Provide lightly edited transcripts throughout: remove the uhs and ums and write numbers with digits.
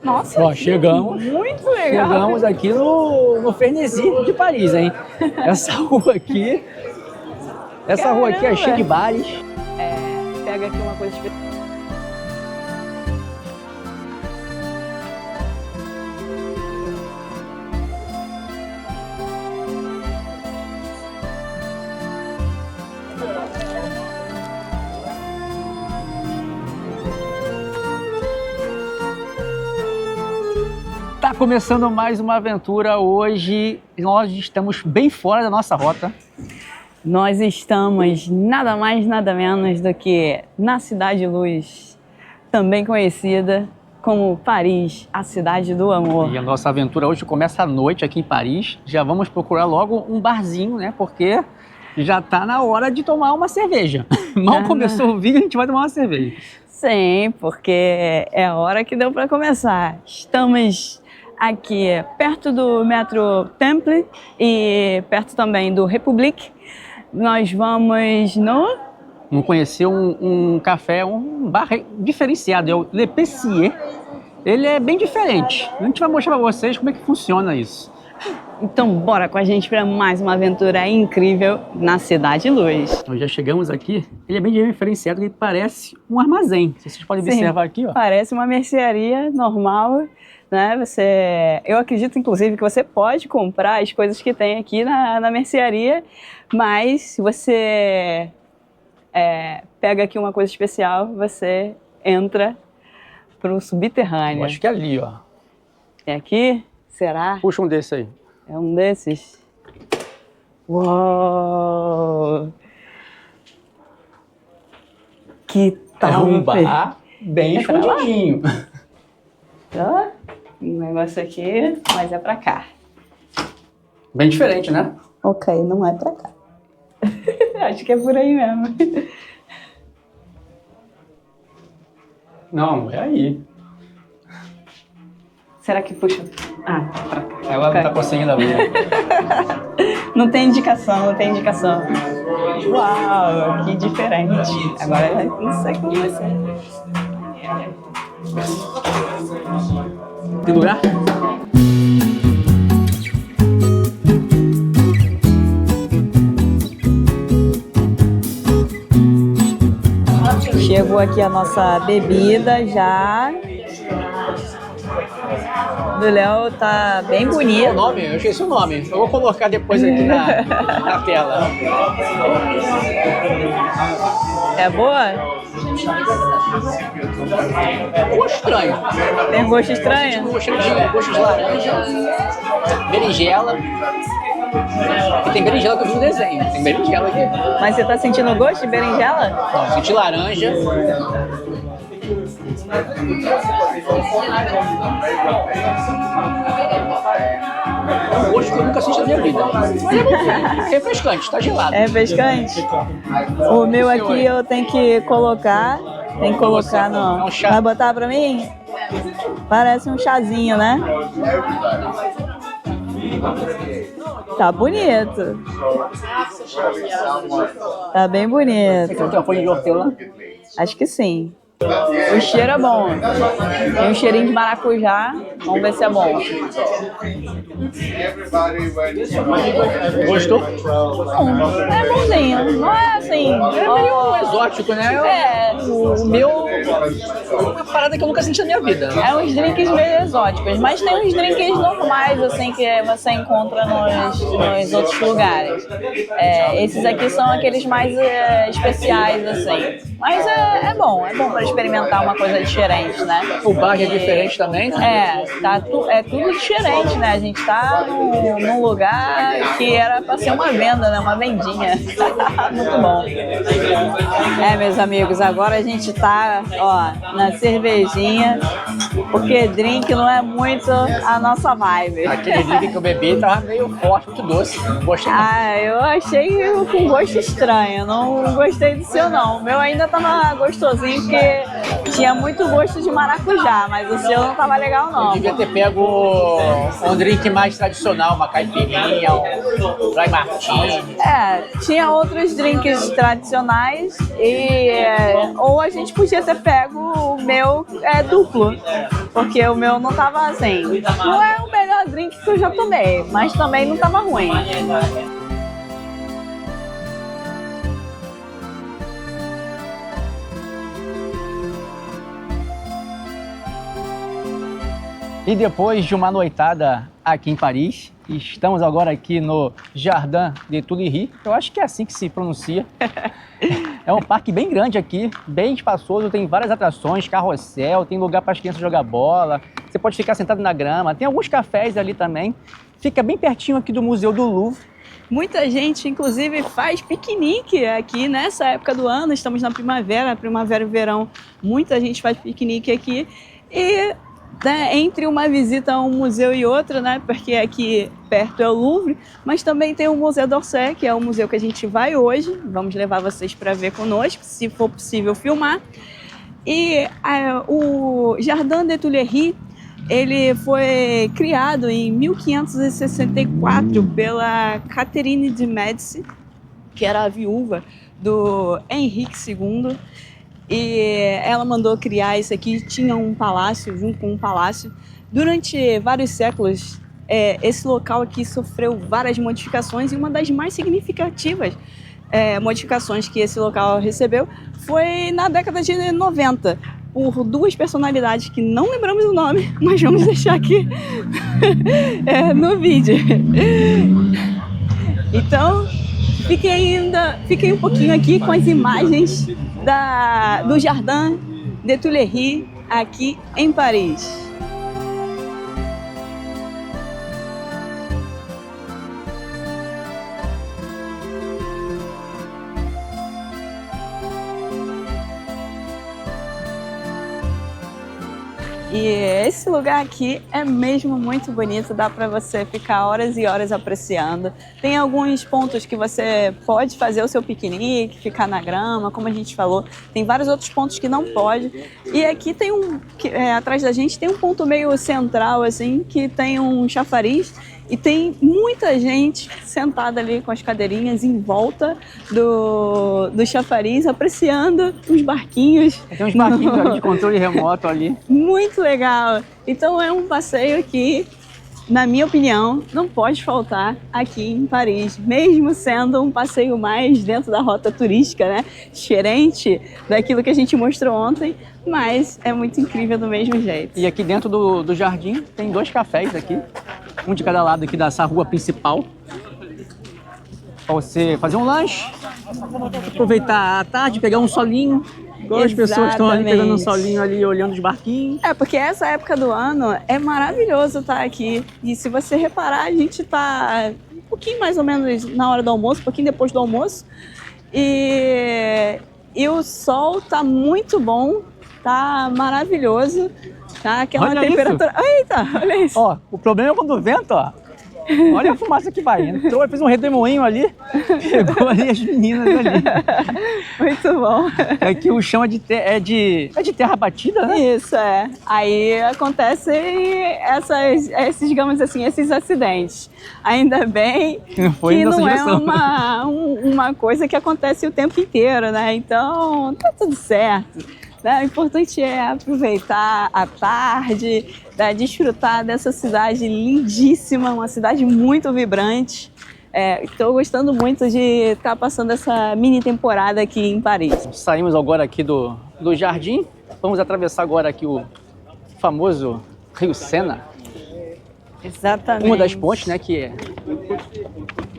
Nossa, Ó, chegamos. muito legal. Chegamos aqui no Fernesi de Paris, hein? Essa rua aqui é cheia de bares. Pega aqui uma coisa especial. Tá começando mais uma aventura. Hoje nós estamos bem fora da nossa rota. Nós estamos nada mais, nada menos do que na Cidade Luz, também conhecida como Paris, a cidade do amor. E a nossa aventura hoje começa à noite aqui em Paris. Já vamos procurar logo um barzinho, né? Porque já tá na hora de tomar uma cerveja. Mal começou o vídeo, a gente vai tomar uma cerveja. Sim, porque é a hora que deu para começar. Estamos aqui perto do Metro Temple e perto também do République. Nós vamos Vamos conhecer um café, um bar diferenciado, é o Le Pessier. Ele é bem diferente. A gente vai mostrar para vocês como é que funciona isso. Então bora com a gente para mais uma aventura incrível na Cidade Luz. Nós já chegamos aqui, ele é bem diferenciado, ele parece um armazém. Vocês podem observar aqui, ó. Parece uma mercearia normal, né? Eu acredito inclusive que você pode comprar as coisas que tem aqui na mercearia, mas se você pega aqui uma coisa especial, você entra para o subterrâneo. Eu acho que é ali, ó. É aqui? Será? Puxa um desse aí. É um desses? Uou! Que tal? É um bar bem escondidinho. Ó, um negócio aqui, mas é pra cá. Bem diferente, né? Ok, não é pra cá. Acho que é por aí mesmo. Não, é aí. Será que puxa? Ah, tá pra cá. Ela não tá conseguindo abrir. Não tem indicação, não tem indicação. Uau, que diferente. Agora eu não sei como vai ser. Tem lugar? Chegou aqui a nossa bebida já. Do Léo tá bem bonito. O nome? Eu esqueci o nome. Eu vou colocar depois aqui na tela. É boa? Gosto estranho. Tem gosto estranho? Gosto de laranja, berinjela. E tem berinjela que eu vi no desenho. Tem berinjela aqui. Mas você tá sentindo o gosto de berinjela? Não, senti laranja. É um gosto que eu nunca senti na minha vida. Mas é bom. É refrescante, tá gelado. É refrescante? O meu aqui eu tenho que colocar. Tem que colocar no. Vai botar pra mim? Parece um chazinho, né? Tá bonito. Tá bem bonito. Você tem uma folha de hortelã? Acho que sim. O cheiro é bom. Tem um cheirinho de maracujá. Vamos ver se é bom. Gostou? É bonzinho. Não é assim. É meio exótico, né? O meu é uma parada que eu nunca senti na minha vida. É uns drinks meio exóticos, mas tem uns drinks normais, assim, que você encontra nos outros lugares. Esses aqui são aqueles mais especiais, assim. Mas é bom para experimentar uma coisa diferente, né? O bar é diferente também? É tudo diferente, né? A gente tá num lugar que era para ser uma venda, né? Uma vendinha. Muito bom. Meus amigos, agora a gente tá, ó, na cervejinha, porque drink não é muito a nossa vibe. Aquele drink que eu bebi tava meio forte, muito doce. Gostei. Eu achei com gosto estranho, não gostei do seu não. O meu ainda tava gostosinho, porque tinha muito gosto de maracujá, mas o seu não tava legal não. Eu devia ter pego um drink mais tradicional, uma caipirinha, um dry martini. Tinha outros drinks tradicionais ou a gente podia ter pego o meu duplo, porque o meu não tava assim. Não é o melhor drink que eu já tomei, mas também não tava ruim. E depois de uma noitada aqui em Paris, estamos agora aqui no Jardin des Tuileries. Eu acho que é assim que se pronuncia. É um parque bem grande aqui, bem espaçoso, tem várias atrações, carrossel, tem lugar para as crianças jogar bola. Você pode ficar sentado na grama, tem alguns cafés ali também. Fica bem pertinho aqui do Museu do Louvre. Muita gente, inclusive, faz piquenique aqui nessa época do ano. Estamos na primavera e verão. Muita gente faz piquenique aqui. E entre uma visita a um museu e outra, né, porque aqui perto é o Louvre, mas também tem o Museu d'Orsay, que é o museu que a gente vai hoje. Vamos levar vocês para ver conosco, se for possível filmar. E o Jardin des Tuileries, ele foi criado em 1564 pela Catherine de Médicis, que era a viúva do Henrique II. E ela mandou criar isso aqui, tinha um palácio, junto com um palácio. Durante vários séculos, esse local aqui sofreu várias modificações e uma das mais significativas modificações que esse local recebeu foi na década de 90, por duas personalidades que não lembramos o nome, mas vamos deixar aqui no vídeo. Então, fiquem um pouquinho aqui com as imagens do Jardin des Tuileries aqui em Paris. E esse lugar aqui é mesmo muito bonito, dá para você ficar horas e horas apreciando. Tem alguns pontos que você pode fazer o seu piquenique, ficar na grama, como a gente falou. Tem vários outros pontos que não pode. E aqui tem atrás da gente tem um ponto meio central, assim, que tem um chafariz. E tem muita gente sentada ali com as cadeirinhas em volta do chafariz, apreciando os barquinhos. Tem uns barquinhos ali de controle remoto ali. Muito legal. Então é um passeio que, na minha opinião, não pode faltar aqui em Paris. Mesmo sendo um passeio mais dentro da rota turística, né? Diferente daquilo que a gente mostrou ontem, mas é muito incrível do mesmo jeito. E aqui dentro do jardim tem dois cafés aqui. Um de cada lado aqui dessa rua principal, para você fazer um lanche, aproveitar a tarde, pegar um solinho. Igual as pessoas estão ali pegando um solinho ali, olhando os barquinhos. Porque essa época do ano é maravilhoso estar aqui. E se você reparar, a gente está um pouquinho mais ou menos na hora do almoço, um pouquinho depois do almoço. E o sol tá muito bom, tá maravilhoso. Tá aquela temperatura. Isso. Eita, olha isso. Ó, o problema é quando o vento, ó. Olha a fumaça que vai. Entrou, fez um redemoinho ali, pegou ali as meninas ali. Muito bom. Aqui o chão é de terra batida, né? Isso, é. Aí acontecem digamos assim, esses acidentes. Ainda bem que não é uma coisa que acontece o tempo inteiro, né? Então, tá tudo certo. O importante é aproveitar a tarde, desfrutar dessa cidade lindíssima, uma cidade muito vibrante. Estou gostando muito de estar passando essa mini temporada aqui em Paris. Saímos agora aqui do jardim, vamos atravessar agora aqui o famoso Rio Sena. Exatamente. Uma das pontes, né, que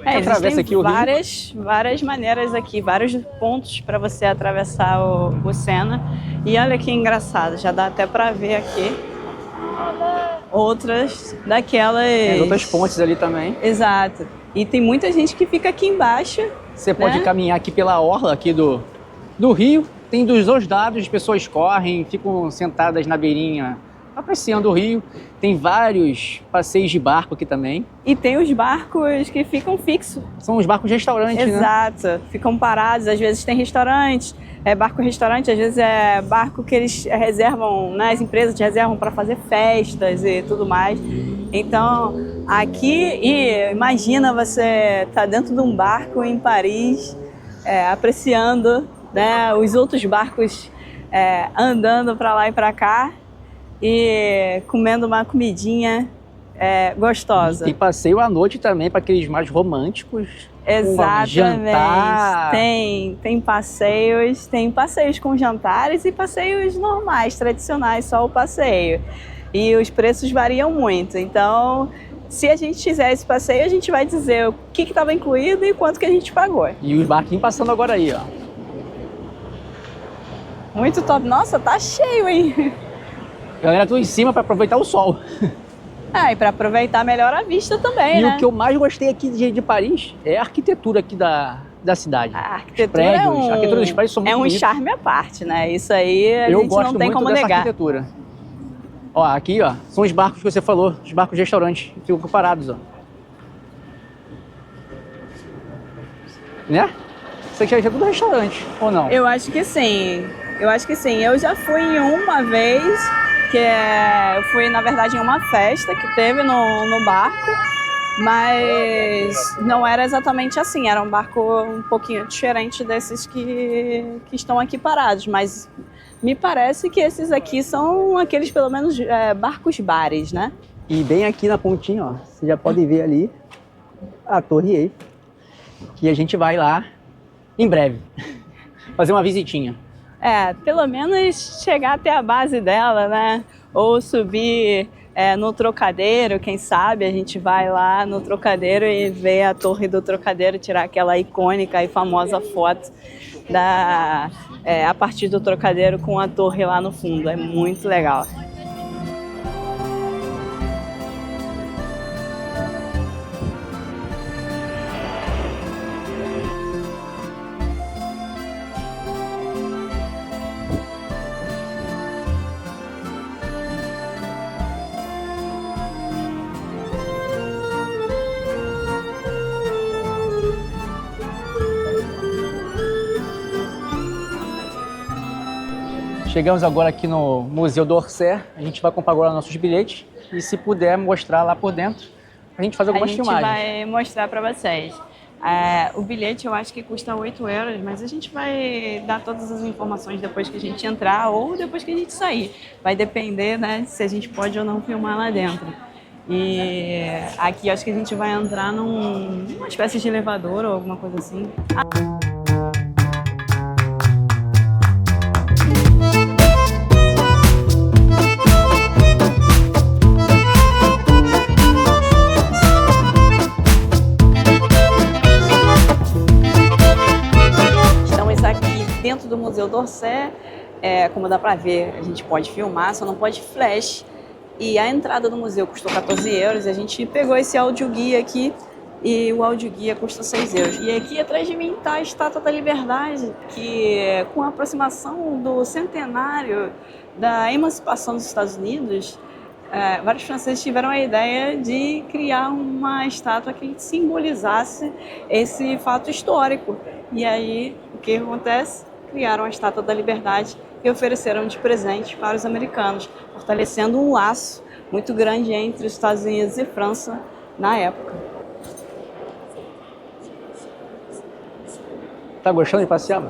atravessa aqui o Rio. Várias maneiras aqui, vários pontos para você atravessar o Sena. E olha que engraçado, já dá até para ver aqui outras daquelas... Tem outras pontes ali também. Exato. E tem muita gente que fica aqui embaixo. Você pode caminhar aqui pela orla aqui do rio. Tem dos dois lados, as pessoas correm, ficam sentadas na beirinha, apreciando o rio. Tem vários passeios de barco aqui também. E tem os barcos que ficam fixos. São os barcos de restaurante, né? Exato, ficam parados, às vezes tem restaurante, barco-restaurante, às vezes é barco que eles reservam, né, as empresas reservam para fazer festas e tudo mais. Então, aqui, imagina você tá dentro de um barco em Paris, apreciando, né, os outros barcos andando para lá e para cá e comendo uma comidinha gostosa. Tem passeio à noite também para aqueles mais românticos. Exatamente. Jantar. Tem passeios com jantares e passeios normais, tradicionais, só o passeio. E os preços variam muito. Então, se a gente fizer esse passeio, a gente vai dizer o que estava incluído e quanto que a gente pagou. E os barquinhos passando agora aí, ó. Muito top. Nossa, tá cheio, hein? Galera, tô em cima para aproveitar o sol. E para aproveitar melhor a vista também, e né? o que eu mais gostei aqui de Paris é a arquitetura aqui da cidade. A arquitetura a arquitetura dos prédios são muito bonitos. charme à parte, né? Isso aí a gente não tem como negar. Arquitetura. Ó, aqui, ó, são os barcos que você falou, os barcos de restaurante, ficam parados, ó. Né? Isso aqui é tudo restaurante, ou não? Eu acho que sim. Eu já fui em uma vez, eu fui, na verdade, em uma festa que teve no barco, mas não era exatamente assim, era um barco um pouquinho diferente desses que estão aqui parados, mas me parece que esses aqui são aqueles, pelo menos, barcos-bares, né? E bem aqui na pontinha, ó, você já pode ver ali a Torre Eiffel, que a gente vai lá em breve, fazer uma visitinha. Pelo menos chegar até a base dela, né? Ou subir no Trocadeiro, quem sabe a gente vai lá no Trocadeiro e ver a Torre do Trocadeiro, tirar aquela icônica e famosa foto a partir do Trocadeiro com a torre lá no fundo. É muito legal. Chegamos agora aqui no Museu d'Orsay, a gente vai comprar agora nossos bilhetes e se puder mostrar lá por dentro, a gente faz algumas filmagens. A gente vai mostrar para vocês. O bilhete eu acho que custa 8 euros, mas a gente vai dar todas as informações depois que a gente entrar ou depois que a gente sair. Vai depender, né, se a gente pode ou não filmar lá dentro. E aqui acho que a gente vai entrar numa espécie de elevador ou alguma coisa assim. Dentro do Museu d'Orsay, como dá para ver, a gente pode filmar, só não pode flash. E a entrada do museu custou 14 euros, a gente pegou esse audioguia aqui e o audioguia custa 6 euros. E aqui atrás de mim está a Estátua da Liberdade, que com a aproximação do centenário da emancipação dos Estados Unidos, vários franceses tiveram a ideia de criar uma estátua que simbolizasse esse fato histórico. E aí, o que acontece? Criaram a Estátua da Liberdade e ofereceram de presente para os americanos, fortalecendo um laço muito grande entre os Estados Unidos e França na época. Tá gostando de passear?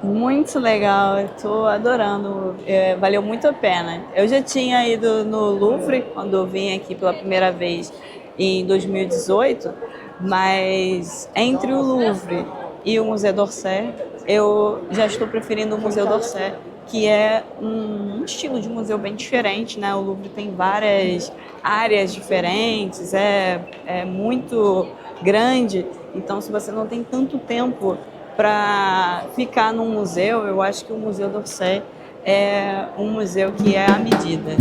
Muito legal, estou adorando, valeu muito a pena. Eu já tinha ido no Louvre quando eu vim aqui pela primeira vez em 2018, mas entre o Louvre e o Museu d'Orsay, eu já estou preferindo o Museu d'Orsay, que é um estilo de museu bem diferente, né? O Louvre tem várias áreas diferentes, é muito grande, então se você não tem tanto tempo para ficar num museu, eu acho que o Museu d'Orsay é um museu que é à medida.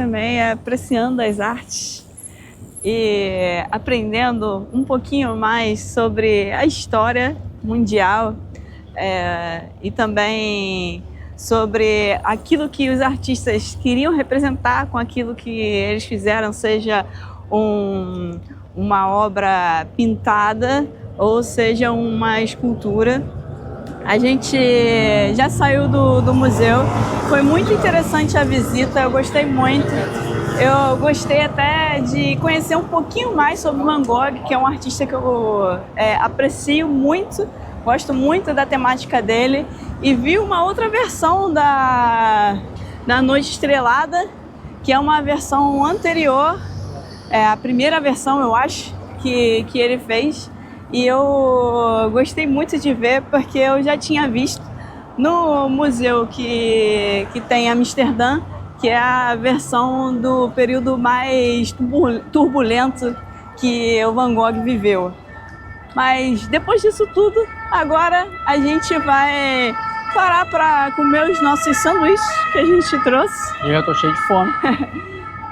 e meia apreciando as artes e aprendendo um pouquinho mais sobre a história mundial e também sobre aquilo que os artistas queriam representar com aquilo que eles fizeram, seja uma obra pintada ou seja uma escultura. A gente já saiu do museu, foi muito interessante a visita, eu gostei muito. Eu gostei até de conhecer um pouquinho mais sobre Van Gogh, que é um artista que eu aprecio muito, gosto muito da temática dele. E vi uma outra versão da Noite Estrelada, que é uma versão anterior, a primeira versão, eu acho, que ele fez. E eu gostei muito de ver, porque eu já tinha visto no museu que tem em Amsterdã, que é a versão do período mais turbulento que o Van Gogh viveu. Mas depois disso tudo, agora a gente vai parar para comer os nossos sanduíches que a gente trouxe. Eu já tô cheio de fome.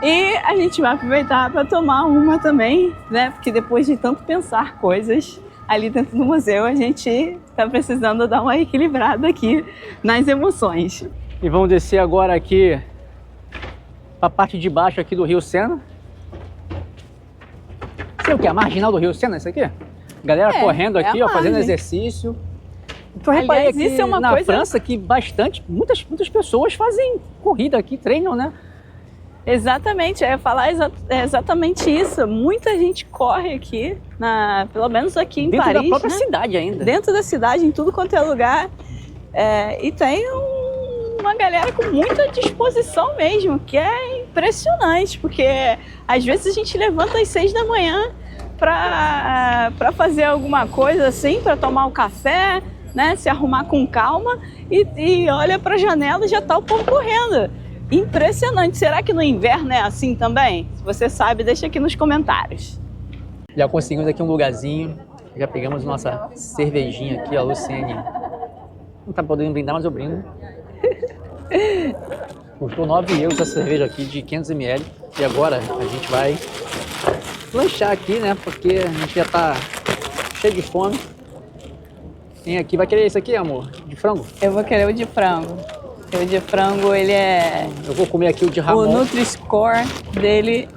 E a gente vai aproveitar para tomar uma também, né? Porque depois de tanto pensar coisas ali dentro do museu, a gente está precisando dar uma equilibrada aqui nas emoções. E vamos descer agora aqui para a parte de baixo aqui do Rio Sena. Sei o que? A marginal do Rio Sena, isso aqui? Galera correndo aqui, ó, fazendo exercício. Então, eu reparei aqui isso é uma na coisa... França que muitas pessoas fazem corrida aqui, treinam, né? Exatamente, eu ia falar exatamente isso. Muita gente corre aqui, pelo menos aqui em Paris. Dentro da própria né? cidade ainda. Dentro da cidade, em tudo quanto é lugar. E tem uma galera com muita disposição mesmo, que é impressionante, porque às vezes a gente levanta às 6 da manhã para fazer alguma coisa assim, para tomar um café, né, se arrumar com calma e olha para a janela e já está o povo correndo. Impressionante. Será que no inverno é assim também? Se você sabe, deixa aqui nos comentários. Já conseguimos aqui um lugarzinho, já pegamos nossa cervejinha aqui, a Luciene não tá podendo brindar, mas eu brindo. Custou 9 euros essa cerveja aqui de 500 ml. E agora a gente vai lanchar aqui, né? Porque a gente já tá cheio de fome. Quem aqui vai querer esse aqui, amor? De frango? Eu vou querer o de frango. O de frango, ele é... Eu vou comer aqui o de Ramon. O Nutri-Score dele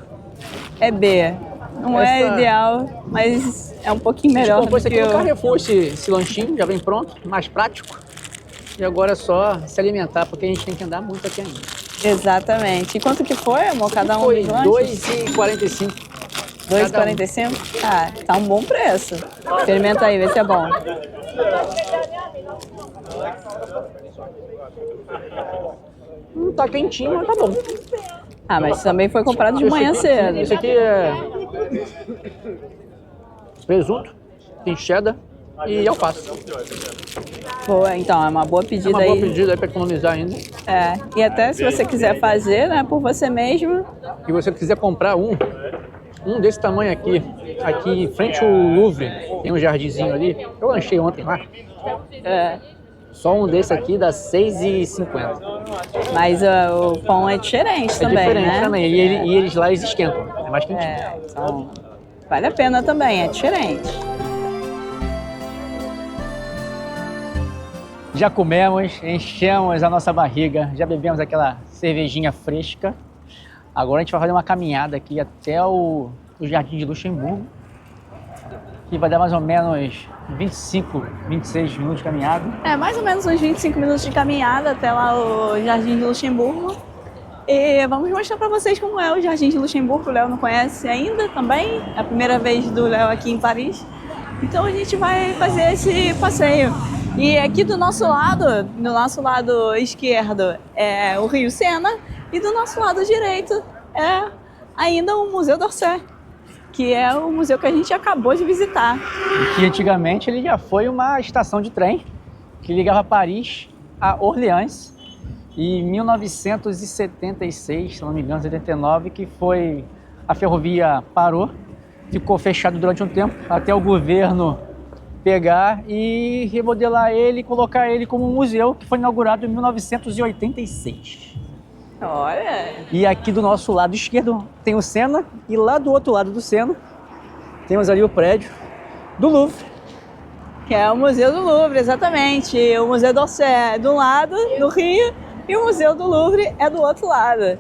é B. Não é ideal, mas é um pouquinho melhor do esse aqui no Carrefour, esse lanchinho, já vem pronto, mais prático. E agora é só se alimentar, porque a gente tem que andar muito aqui ainda. Exatamente. E quanto que foi, amor? Cada um foi dos lanches? R$2,45. 2,45? Ah, tá um bom preço. Experimenta aí, vê se é bom. Tá quentinho, mas tá bom. Ah, mas também foi comprado de manhã cedo. Esse aqui é presunto, tem cheddar e alface. Boa, então, é uma boa pedida aí. É uma boa pedida aí pra economizar ainda. E até se você quiser fazer, né, por você mesmo. Se você quiser comprar um desse tamanho aqui em frente ao Louvre, tem um jardinzinho ali. Eu lanchei ontem lá. Só um desse aqui dá R$6,50. Mas o pão é diferente também, né? É diferente também. E eles lá eles esquentam. É mais quentinho. Então vale a pena também, é diferente. Já comemos, enchemos a nossa barriga, já bebemos aquela cervejinha fresca. Agora a gente vai fazer uma caminhada aqui até o Jardim de Luxemburgo, que vai dar mais ou menos 25, 26 minutos de caminhada. Mais ou menos uns 25 minutos de caminhada até lá o Jardim de Luxemburgo. E vamos mostrar para vocês como é o Jardim de Luxemburgo. O Léo não conhece ainda também, é a primeira vez do Léo aqui em Paris. Então a gente vai fazer esse passeio. E aqui do nosso lado esquerdo é o Rio Sena e do nosso lado direito é ainda o Museu d'Orsay, que é o museu que a gente acabou de visitar. E que antigamente ele já foi uma estação de trem que ligava Paris a Orleans. E em 1976, se não me engano, 79, que foi a ferrovia parou, ficou fechado durante um tempo até o governo pegar e remodelar ele e colocar ele como um museu, que foi inaugurado em 1986. Olha. E aqui do nosso lado esquerdo tem o Sena e lá do outro lado do Sena temos ali o prédio do Louvre. Que é o Museu do Louvre, exatamente. O Museu d'Orsay é do lado, do Rio, e o Museu do Louvre é do outro lado.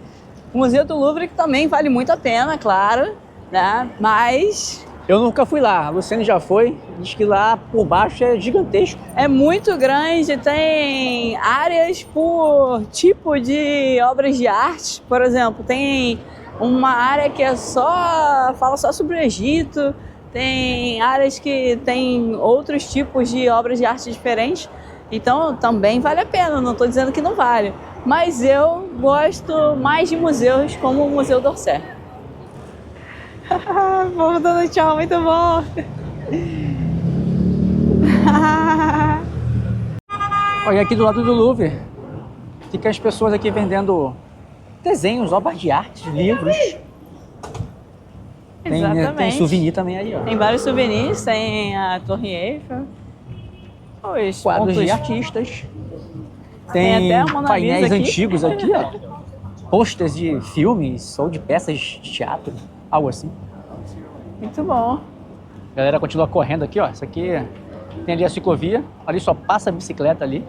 O Museu do Louvre que também vale muito a pena, claro, né? Mas Eu nunca fui lá, a Luciane já foi, diz que lá por baixo é gigantesco. é muito grande, tem áreas por tipo de obras de arte. Por exemplo, tem uma área que fala só sobre o Egito, tem áreas que tem outros tipos de obras de arte diferentes. Então também vale a pena, não estou dizendo que não vale. Mas eu gosto mais de museus como o Museu d'Orsay. Povo dando tchau, muito bom! Olha, aqui do lado do Louvre, fica as pessoas aqui vendendo desenhos, obras de arte, livros. Tem souvenir também aí, ó. Tem vários souvenirs, tem a Torre Eiffel, os Quadros pontos, de artistas. Tem até a Mona painéis Lisa aqui. antigos aqui, ó. Posters de filmes ou de peças de teatro, algo assim. Muito bom. A galera continua correndo aqui, ó. Isso aqui tem ali a ciclovia, ali só passa a bicicleta ali.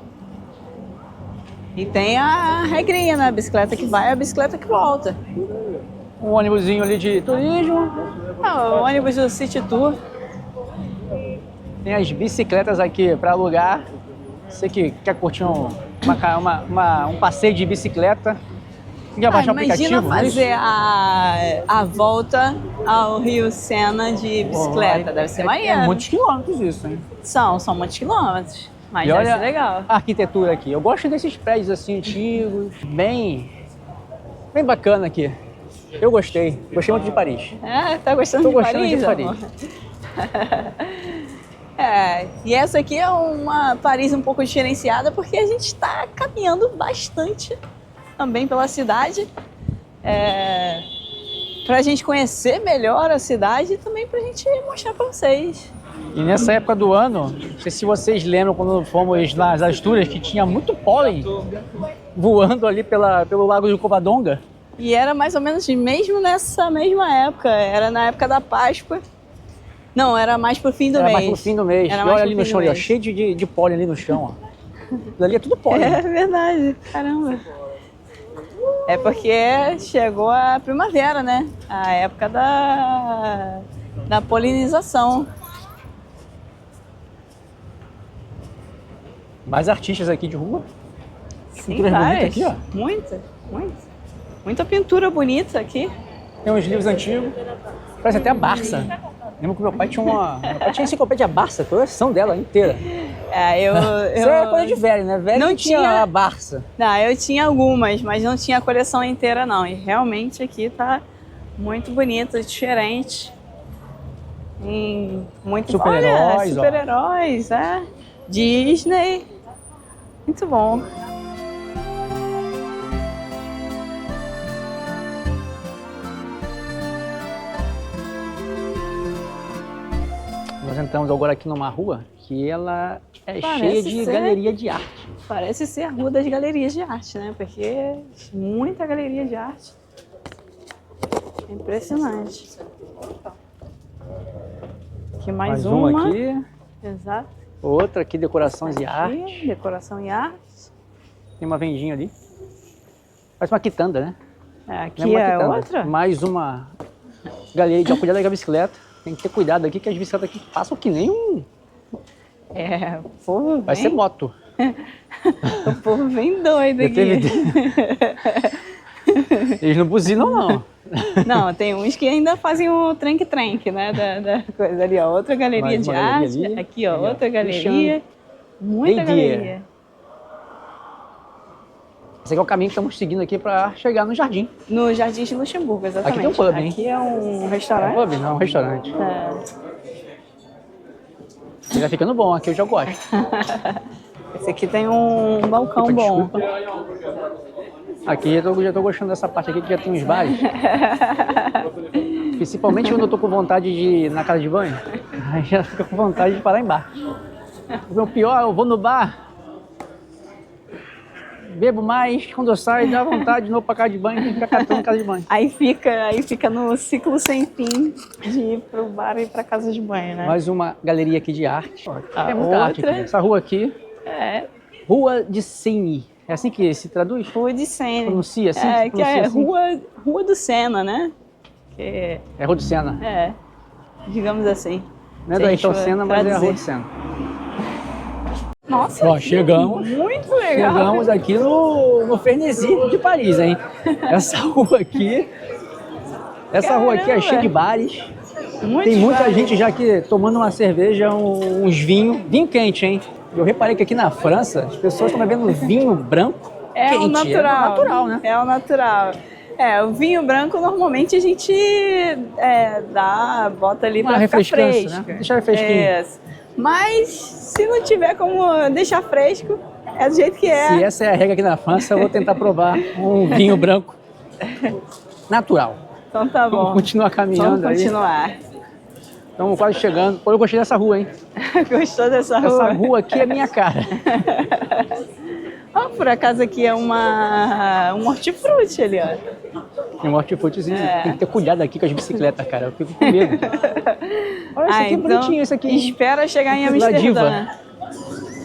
E tem a regrinha, né? A bicicleta que vai, a bicicleta que volta. Um ônibusinho ali de turismo. O ônibus do City Tour. Tem as bicicletas aqui para alugar. Você que quer curtir um passeio de bicicleta, quer baixar o aplicativo? Imagina fazer a volta ao Rio Sena de bicicleta. Deve ser maneiro. É muitos quilômetros isso, hein? São muitos quilômetros. Mas E deve olha ser legal. a arquitetura aqui. Eu gosto desses prédios assim antigos, bem bacana aqui. Eu gostei muito de Paris. Tá gostando Tô de gostando Paris? de Paris. Amor? E essa aqui é uma Paris um pouco diferenciada porque a gente está caminhando bastante também pela cidade para a gente conhecer melhor a cidade e também para a gente mostrar para vocês. E nessa época do ano, não sei se vocês lembram quando fomos nas Astúrias, que tinha muito pólen voando ali pelo Lago de Covadonga. E era mais ou menos mesmo nessa mesma época, era na época da Páscoa. Não, era mais pro fim do mês. Era mais pro fim do mês. E olha ali no chão, ali, ó, cheio de pólen ali no chão. Ó. Aquilo ali é tudo pólen. É verdade, caramba. É porque chegou a primavera, né? A época da polinização. Mais artistas aqui de rua. Sim, Pinturas bonitas aqui, ó. Muita pintura bonita aqui. Tem uns livros antigos. Parece até a Barça. Lembro que meu pai tinha a enciclopédia Barça, a coleção dela inteira. Isso é coisa de velho, né? Velho não tinha a Barça. Não, eu tinha algumas, mas não tinha a coleção inteira, não. E realmente aqui tá muito bonito, diferente. Muito super-heróis, super-heróis, Disney. Muito bom. Nós entramos agora aqui numa rua que ela é Parece cheia de ser. galeria de arte. Parece ser a rua das galerias de arte, né? Porque muita galeria de arte. É impressionante. Aqui mais uma. Aqui. Exato. Outra aqui, decorações e arte. Decoração e arte. Tem uma vendinha ali. Parece uma quitanda, né? Aqui é outra? Mais uma galeria de cuidado com a bicicleta. Tem que ter cuidado aqui que as bicicletas aqui passam que nem um... O povo Vai ser moto. O povo vem doido aqui. Eles não buzinam, não. Não, tem uns que ainda fazem o tranque-tranque, né? Da coisa ali, ó. Outra galeria de arte. Ali. Aqui, ó. Outra galeria. Muita galeria. Esse aqui é o caminho que estamos seguindo aqui para chegar no jardim. No Jardim de Luxemburgo, exatamente. Aqui tem um pub, hein? Aqui é um restaurante. É um pub, não, é um restaurante. Ele vai ficando bom, aqui eu já gosto. Esse aqui tem um balcão bom. Aqui eu já tô gostando dessa parte aqui que já tem uns bares. Principalmente quando eu tô com vontade de ir na casa de banho. Aí já fica com vontade de parar em bar. O pior, eu vou no bar. bebo mais, quando eu saio dá vontade de novo pra casa de banho e ficar catando casa de banho. Aí fica no ciclo sem fim de ir pro bar e ir pra casa de banho, né? Mais uma galeria aqui de arte. A Tem muita arte outra- aqui. Essa rua aqui, É, Rua de Seine. É assim que se traduz? Rua de Sena. Pronuncia assim? É, que Pronuncia é assim? rua do Sena, né? Que É Rua de Sena. é, digamos assim. Não é Se do a gente Ayrton for Senna, mas é a traduzir. Rua de Sena. Nossa, Ó, chegamos. muito legal. Chegamos aqui no Fernesi de Paris, hein? Essa rua aqui é cheia de bares. Tem muita bares. gente já aqui tomando uma cerveja, uns vinhos, vinho quente, hein? Eu reparei que aqui na França as pessoas estão bebendo vinho branco É quente. o natural. É o natural, né? É o natural. É, o vinho branco normalmente a gente bota ali Uma pra ficar refrescância, fresco. né? Deixar fresquinho. Isso. Mas se não tiver como deixar fresco, é do jeito que é. Se essa é a regra aqui na França, eu vou tentar provar um vinho branco natural. Então tá bom. Vamos continuar caminhando Vamos continuar. aí. Estamos quase chegando. Pô, eu gostei dessa rua, hein? Gostou dessa rua? Essa rua aqui é minha cara. Ó, por acaso aqui é um hortifruti ali, ó. Tem um hortifrutizinho. Tem que ter cuidado aqui com as bicicletas, cara. Eu fico com medo. Olha, esse aqui é bonitinho, esse aqui. Espera chegar em La Amsterdã.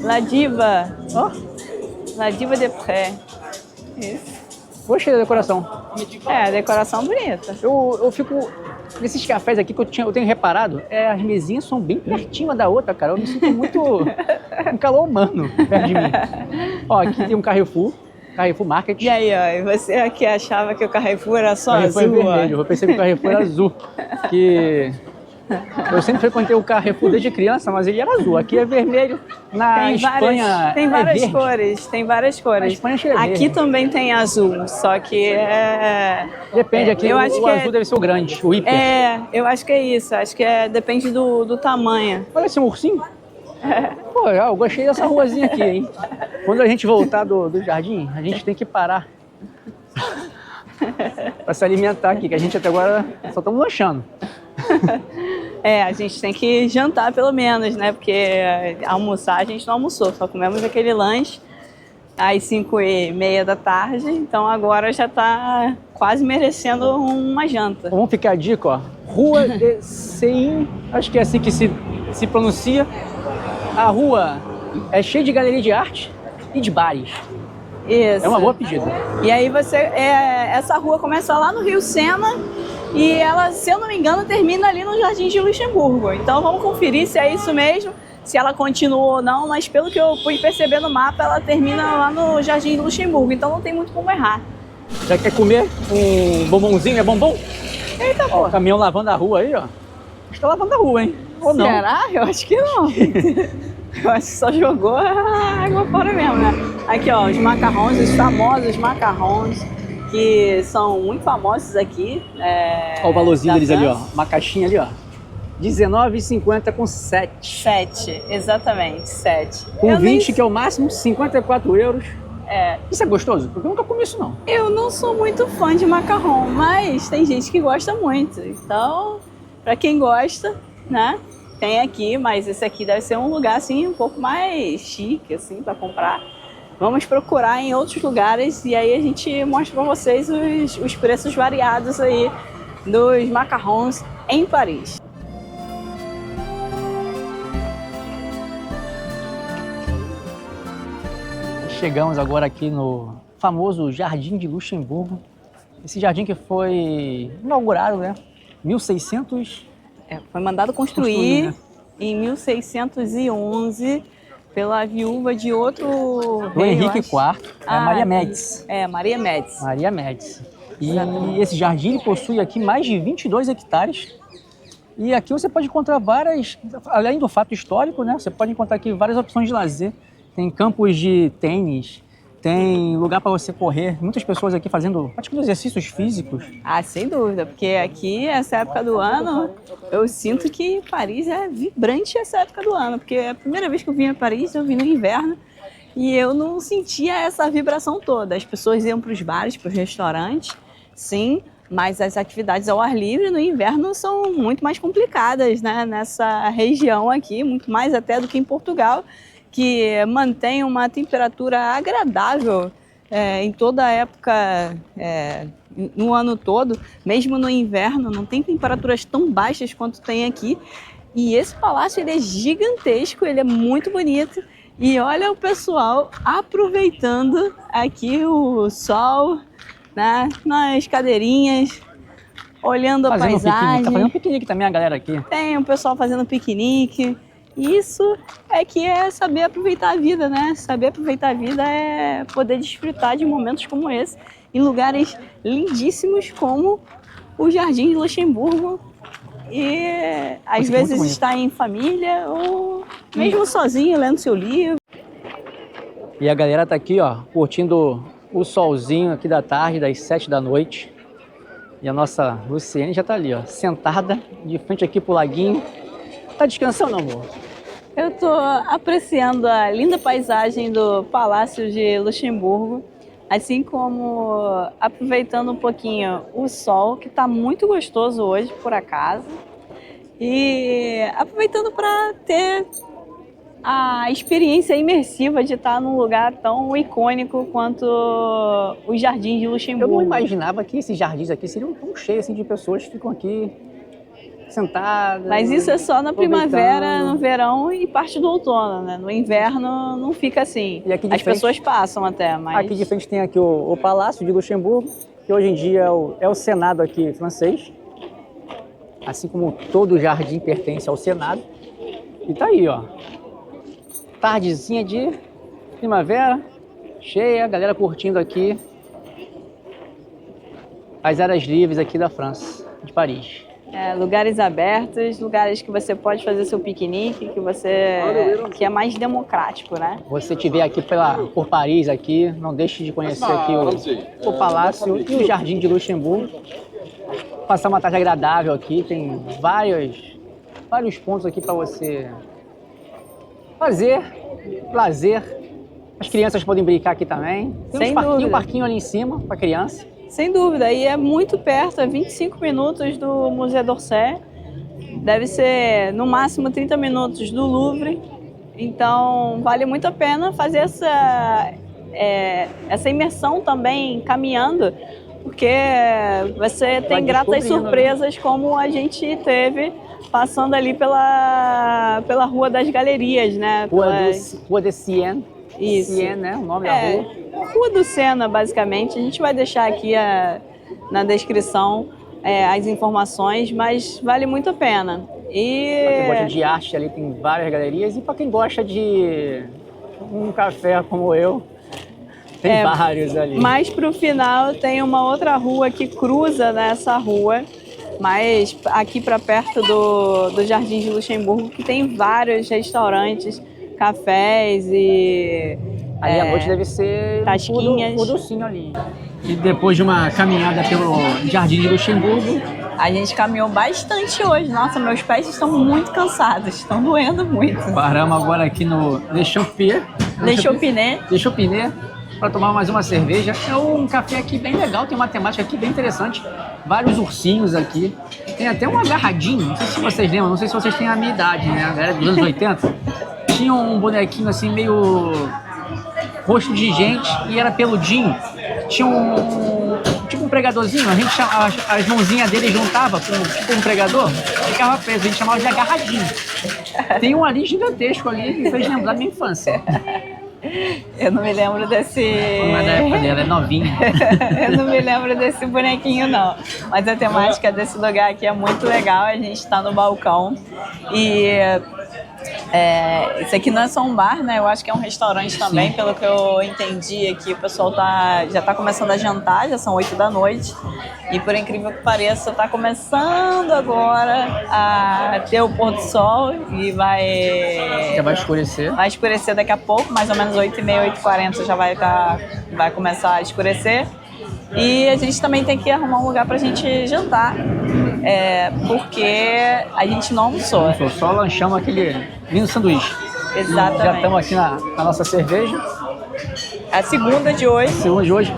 La Diva. Ó, La Diva de Pré. Isso. gostei da decoração. É, decoração bonita. Eu fico... Nesses cafés aqui que eu tenho reparado, as mesinhas são bem pertinho uma da outra, cara. Eu me sinto muito um calor humano perto de mim. Ó, aqui tem um Carrefour Market. E aí, ó, e você que achava que o Carrefour era só Carrefour azul, é vermelho. Eu pensei que o Carrefour era azul. Que eu sempre frequentei o Carrefour desde criança, mas ele era azul. Aqui é vermelho. Na Espanha tem várias verde. cores, tem várias cores. Na Espanha chega Aqui verde. também tem azul, só que Depende, aqui eu o acho que azul deve ser o grande, o hiper. eu acho que é isso, acho que depende do tamanho. Olha esse ursinho. Pô, eu gostei dessa ruazinha aqui, hein? Quando a gente voltar do jardim, a gente tem que parar para se alimentar aqui, que a gente até agora só estamos lanchando. A gente tem que jantar pelo menos, né? Porque almoçar a gente não almoçou, só comemos aquele lanche às 5h30 da tarde, então agora já tá quase merecendo uma janta. Vamos ficar a dica, ó. Rua de Seine, acho que é assim que se pronuncia. A rua é cheia de galeria de arte e de bares. Isso. É uma boa pedida. E aí essa rua começa lá no Rio Sena e ela, se eu não me engano, termina ali no Jardim de Luxemburgo. Então vamos conferir se é isso mesmo, se ela continua ou não, mas pelo que eu pude perceber no mapa, ela termina lá no Jardim de Luxemburgo, então não tem muito como errar. Já quer comer um bombonzinho? É bombom? Eita, Ó, pô. o caminhão lavando a rua aí, ó. Acho que tá lavando a rua, hein? Ou não? Será? Eu acho que não. Eu acho que só jogou a água fora mesmo, né? Aqui, ó, os macarrões, os famosos macarrões, que são muito famosos aqui. Ó o valorzinho da deles ali, ó. França. Uma caixinha ali, ó. R$19,50 com 7. 7, exatamente, 7. Com 20, que é o máximo, 54 euros. É, Isso é gostoso? Porque eu nunca comi isso, não. eu não sou muito fã de macarrão, mas tem gente que gosta muito. Então, pra quem gosta, né, tem aqui, mas esse aqui deve ser um lugar, assim, um pouco mais chique, assim, pra comprar. Vamos procurar em outros lugares e aí a gente mostra pra vocês os preços variados aí dos macarrões em Paris. Chegamos agora aqui no famoso Jardim de Luxemburgo. Esse jardim que foi inaugurado, né? 1600... Foi mandado construir né? em 1611 pela viúva de outro Do rei, eu Henrique acho. IV, Maria Médici. Maria Médici. Maria Médici. E Exatamente. esse jardim ele possui aqui mais de 22 hectares. E aqui você pode encontrar várias, além do fato histórico, né? Você pode encontrar aqui várias opções de lazer. Tem campos de tênis, tem lugar para você correr. Muitas pessoas aqui praticando exercícios físicos. Ah, sem dúvida, porque aqui, essa época do ano, eu sinto que Paris é vibrante essa época do ano, porque a primeira vez que eu vim a Paris, eu vim no inverno e eu não sentia essa vibração toda. As pessoas iam para os bares, para os restaurantes, sim, mas as atividades ao ar livre no inverno são muito mais complicadas, né? Nessa região aqui, muito mais até do que em Portugal, que mantém uma temperatura agradável em toda a época, no ano todo, mesmo no inverno, não tem temperaturas tão baixas quanto tem aqui. E esse palácio ele é gigantesco, ele é muito bonito. E olha o pessoal aproveitando aqui o sol, né, nas cadeirinhas, olhando a paisagem. Tá fazendo piquenique também a galera aqui. Tem o pessoal fazendo piquenique. Isso é saber aproveitar a vida, né? Saber aproveitar a vida é poder desfrutar de momentos como esse, em lugares lindíssimos como o Jardim de Luxemburgo. E às vezes estar em família ou mesmo sozinho, lendo seu livro. E a galera tá aqui, ó, curtindo o solzinho aqui da tarde, das 7 da noite. E a nossa Luciene já tá ali, ó, sentada de frente aqui pro laguinho. Tá descansando, amor? Eu tô apreciando a linda paisagem do Palácio de Luxemburgo, assim como aproveitando um pouquinho o sol, que tá muito gostoso hoje, por acaso. E aproveitando para ter a experiência imersiva de estar num lugar tão icônico quanto os Jardins de Luxemburgo. Eu não imaginava que esses jardins aqui seriam tão cheios assim, de pessoas que ficam aqui sentadas. Mas isso é só na primavera, no verão e parte do outono, né? No inverno não fica assim. E aqui de As frente, pessoas passam até, mas... Aqui de frente tem aqui o Palácio de Luxemburgo, que hoje em dia é o Senado aqui francês. Assim como todo jardim pertence ao Senado. E tá aí, ó. Tardezinha de primavera, cheia, a galera curtindo aqui as áreas livres aqui da França, de Paris. Lugares abertos, lugares que você pode fazer seu piquenique, que é mais democrático, né? Você estiver aqui por Paris, aqui, não deixe de conhecer aqui o Palácio e o Jardim de Luxemburgo. Passar uma tarde agradável aqui, tem vários pontos aqui para você fazer lazer. As crianças podem brincar aqui também. Tem um parquinho ali em cima para criança. Sem dúvida, e é muito perto, é 25 minutos do Musée d'Orsay, deve ser no máximo 30 minutos do Louvre, então vale muito a pena fazer essa imersão também caminhando, porque você tem gratas surpresas, como a gente teve passando ali pela Rua das Galerias, né? Rua de Sienne. Isso. Sienne, né? O nome da rua. Rua do Sena, basicamente. A gente vai deixar aqui na descrição as informações, mas vale muito a pena. E para quem gosta de arte, ali tem várias galerias. E para quem gosta de um café como eu, tem vários ali. Mas para o final tem uma outra rua que cruza nessa rua, mas aqui para perto do Jardim de Luxemburgo, que tem vários restaurantes, cafés e... Ali à noite deve ser tasquinhas. Um docinho ali. E depois de uma caminhada pelo Jardim de Luxemburgo, a gente caminhou bastante hoje. Nossa, meus pés estão muito cansados, estão doendo muito. Paramos agora aqui no Le Chopinet para tomar mais uma cerveja. É um café aqui bem legal, tem uma temática aqui bem interessante. Vários ursinhos aqui. Tem até um agarradinho, não sei se vocês lembram, não sei se vocês têm a minha idade, né? A galera dos anos 80. Tinha um bonequinho assim meio rosto de gente e era peludinho. Tinha tipo um pregadorzinho, a gente as mãozinhas dele juntava com tipo um pregador, ficava preso, a gente chamava de agarradinho. Tem um ali gigantesco ali que me fez lembrar da minha infância. Eu não me lembro desse... Não é da época dela, é novinha. Eu não me lembro desse bonequinho, não. Mas a temática desse lugar aqui é muito legal. A gente está no balcão e... isso aqui não é só um bar, né? Eu acho que é um restaurante também. Sim. Pelo que eu entendi aqui, o pessoal já tá começando a jantar, já são 8 da noite. E por incrível que pareça, tá começando agora a ter o pôr do sol e já vai escurecer. Vai escurecer daqui a pouco, mais ou menos 8h30, 8h40 já vai começar a escurecer. E a gente também tem que arrumar um lugar pra gente jantar, porque a gente não almoçou. Só lanchamos aquele lindo sanduíche. Exatamente. Já estamos aqui na nossa cerveja. A segunda de hoje.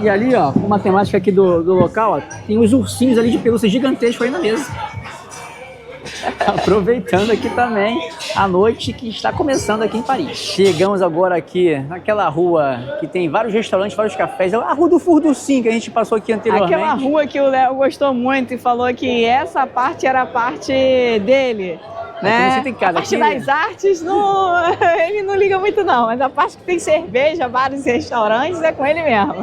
E ali, ó, uma temática aqui do local, ó, tem os ursinhos ali de pelúcia gigantesco aí na mesa. aproveitando aqui também a noite que está começando aqui em Paris. Chegamos agora aqui naquela rua que tem vários restaurantes, vários cafés, a Rua do Furdurcim que a gente passou aqui anteriormente. Aquela rua que o Léo gostou muito e falou que essa parte era a parte dele. Né? Você tem casa a parte aqui? das artes, ele não liga muito não, mas a parte que tem cerveja, bares e restaurantes é com ele mesmo.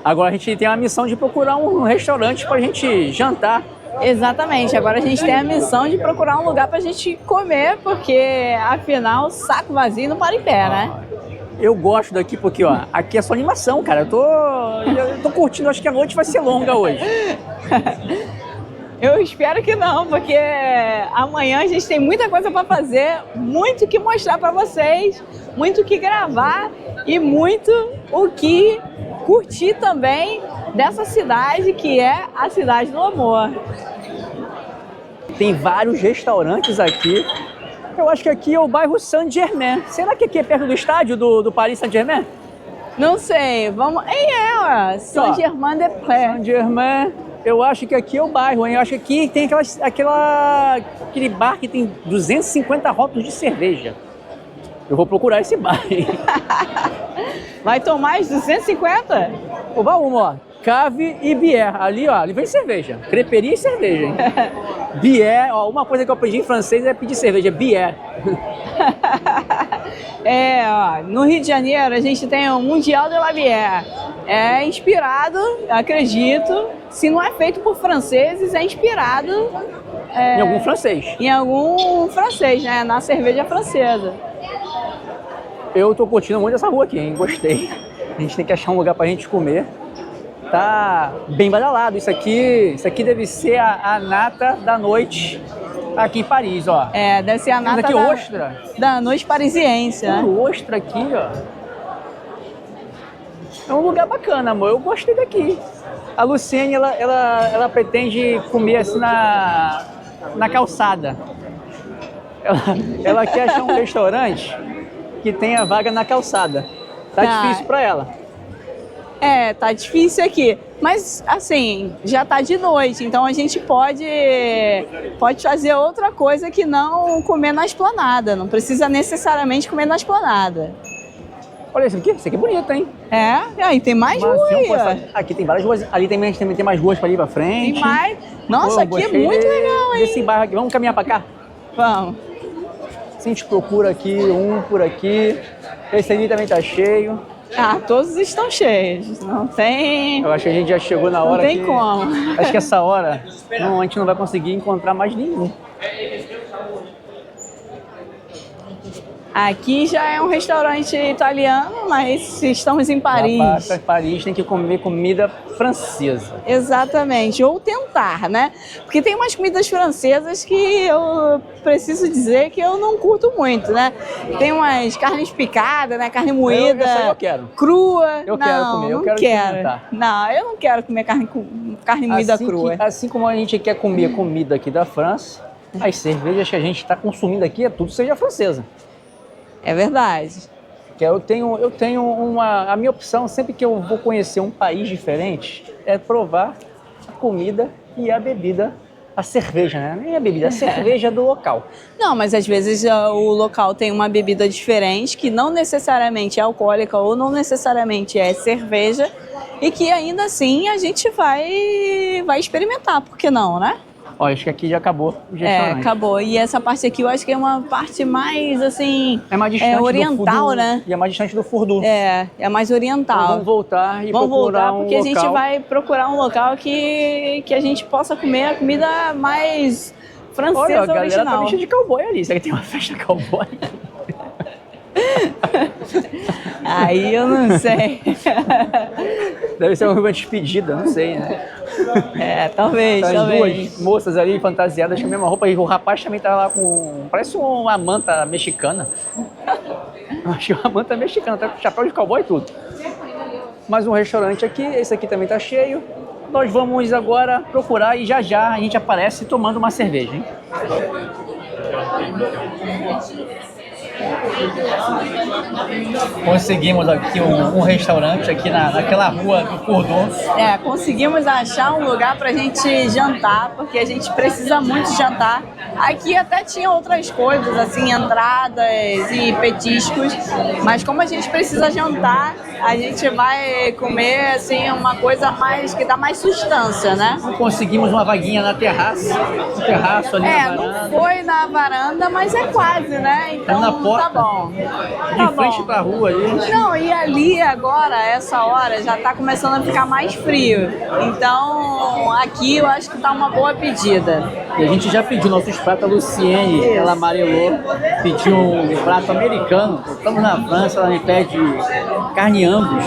Agora a gente tem a missão de procurar um restaurante para a gente jantar. Exatamente, agora a gente tem a missão de procurar um lugar para a gente comer, porque afinal, saco vazio não para em pé, né? Eu gosto daqui porque, ó, aqui é só animação, cara. Eu tô curtindo, acho que a noite vai ser longa hoje. Eu espero que não, porque amanhã a gente tem muita coisa para fazer, muito que mostrar para vocês, muito que gravar e muito o que curtir também dessa cidade que é a Cidade do Amor. Tem vários restaurantes aqui. Eu acho que aqui é o bairro Saint-Germain. Será que aqui é perto do estádio do Paris Saint-Germain? Não sei, vamos... ó, Saint-Germain-des-Prés. Saint-Germain, eu acho que aqui é o bairro, hein? Eu acho que aqui tem aquele bar que tem 250 rótulos de cerveja. Eu vou procurar esse bar, hein? Vai tomar as 250? Vou ó. Cave e bière. Ali, ó, ali vem cerveja. Creperia e cerveja, hein? Bière, ó, uma coisa que eu aprendi em francês é pedir cerveja, bière. Ó, no Rio de Janeiro a gente tem o Mundial de la Bière. É inspirado, acredito, se não é feito por franceses, é inspirado... em algum francês. Em algum francês, né? Na cerveja francesa. Eu tô curtindo muito essa rua aqui, hein? Gostei. A gente tem que achar um lugar pra gente comer. Tá bem badalado. Isso aqui deve ser a nata da noite aqui em Paris, ó. Deve ser a nata aqui, ostra. Da noite parisiense, né? Ostra aqui, ó. É um lugar bacana, amor. Eu gostei daqui. A Luciene, ela pretende comer assim na calçada. Ela quer achar um restaurante que tenha vaga na calçada. Tá difícil pra ela. Tá difícil aqui. Mas, assim, já tá de noite, então a gente pode fazer outra coisa que não comer na esplanada. Não precisa necessariamente comer na esplanada. Olha isso aqui é bonito, hein? Aí tem mais rua aí, ó. Aqui tem várias ruas, ali também tem mais ruas pra ir pra frente. Tem mais. Nossa, aqui é muito legal, hein? Desse bairro aqui. Vamos caminhar pra cá? Vamos. A gente procura aqui, um por aqui. Esse ali também tá cheio. Todos estão cheios. Não tem... Eu acho que a gente já chegou na hora. Não tem como. Acho que essa hora a gente não vai conseguir encontrar mais nenhum. Aqui já é um restaurante italiano, mas estamos em Paris. Paris tem que comer comida francesa. Exatamente, ou tentar, né? Porque tem umas comidas francesas que eu preciso dizer que eu não curto muito, né? Tem umas carnes picadas, né? Carne moída, eu quero. Crua. Eu quero comer, eu quero experimentar. Não, eu não quero comer carne moída crua. Assim como a gente quer comer comida aqui da França, as cervejas que a gente está consumindo aqui é tudo cerveja francesa. É verdade. Que a minha opção, sempre que eu vou conhecer um país diferente, é provar a comida e a bebida, a cerveja, né? Nem a bebida, a cerveja do local. Não, mas às vezes o local tem uma bebida diferente, que não necessariamente é alcoólica ou não necessariamente é cerveja, e que ainda assim a gente vai experimentar, por que não, né? Ó, acho que aqui já acabou o restaurante. Acabou. E essa parte aqui eu acho que é uma parte mais, assim... É mais distante oriental, né? E é mais distante do Furdun. É mais oriental. Então vamos voltar e procurar um porque local. A gente vai procurar um local que a gente possa comer a comida mais francesa. Olha, a galera original. tá vestida de cowboy ali. Será que tem uma festa cowboy? Aí eu não sei. Deve ser uma despedida, não sei, né? Talvez. As duas moças ali fantasiadas com a mesma roupa e o rapaz também tá lá com... Parece uma manta mexicana. Acho que é uma manta mexicana, tá com chapéu de cowboy e tudo. Mais um restaurante aqui, esse aqui também tá cheio. Nós vamos agora procurar e já a gente aparece tomando uma cerveja, hein? Conseguimos aqui um restaurante aqui naquela rua do Cordon. Conseguimos achar um lugar pra gente jantar, porque a gente precisa muito jantar. Aqui até tinha outras coisas, assim, entradas e petiscos, mas como a gente precisa jantar, a gente vai comer, assim, uma coisa mais que dá mais sustância, né? Conseguimos uma vaguinha no terraço ali na varanda. Não foi na varanda, mas é quase, né? Então na porta, tá bom. De frente pra rua ali. Não, e ali agora, essa hora, já tá começando a ficar mais frio. Então, aqui eu acho que tá uma boa pedida. E a gente já pediu nossos pratos, a Luciene, ela amarelou, pediu um prato americano. Estamos na França, ela me pede carne Angus.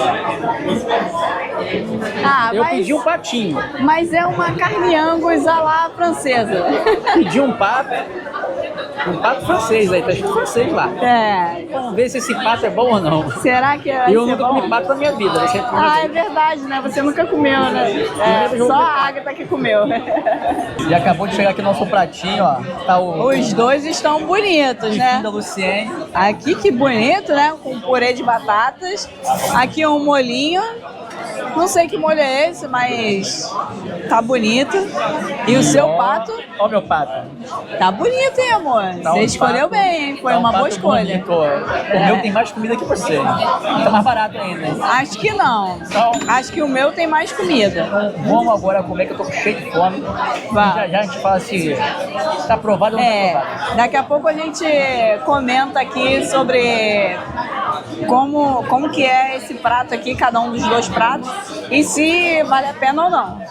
Eu pedi um patinho. Mas é uma carne Angus à la francesa. Pedi um pato francês aí, tá escrito francês lá. Vamos ver se esse pato é bom ou não. Será que é? Eu nunca comi pato na minha vida. É verdade, né? Você nunca comeu, né? Só a Agatha que comeu. E acabou de chegar aqui o nosso pratinho, ó. Tá Os dois estão bonitos, né? Da Luciene. Aqui que bonito, né? Com purê de batatas. Aqui um molhinho. Não sei que molho é esse, mas tá bonito. E o seu pato? Ó o meu pato. Tá bonito, hein, amor? Você escolheu bem, hein? Foi uma boa escolha. O meu tem mais comida que você. Tá mais barato ainda. Acho que não. Acho que o meu tem mais comida. Vamos agora comer, que eu tô cheio de fome. Já a gente fala se tá aprovado ou não tá aprovado. Daqui a pouco a gente comenta aqui sobre como que é esse prato aqui, cada um dos dois pratos, e se vale a pena ou não.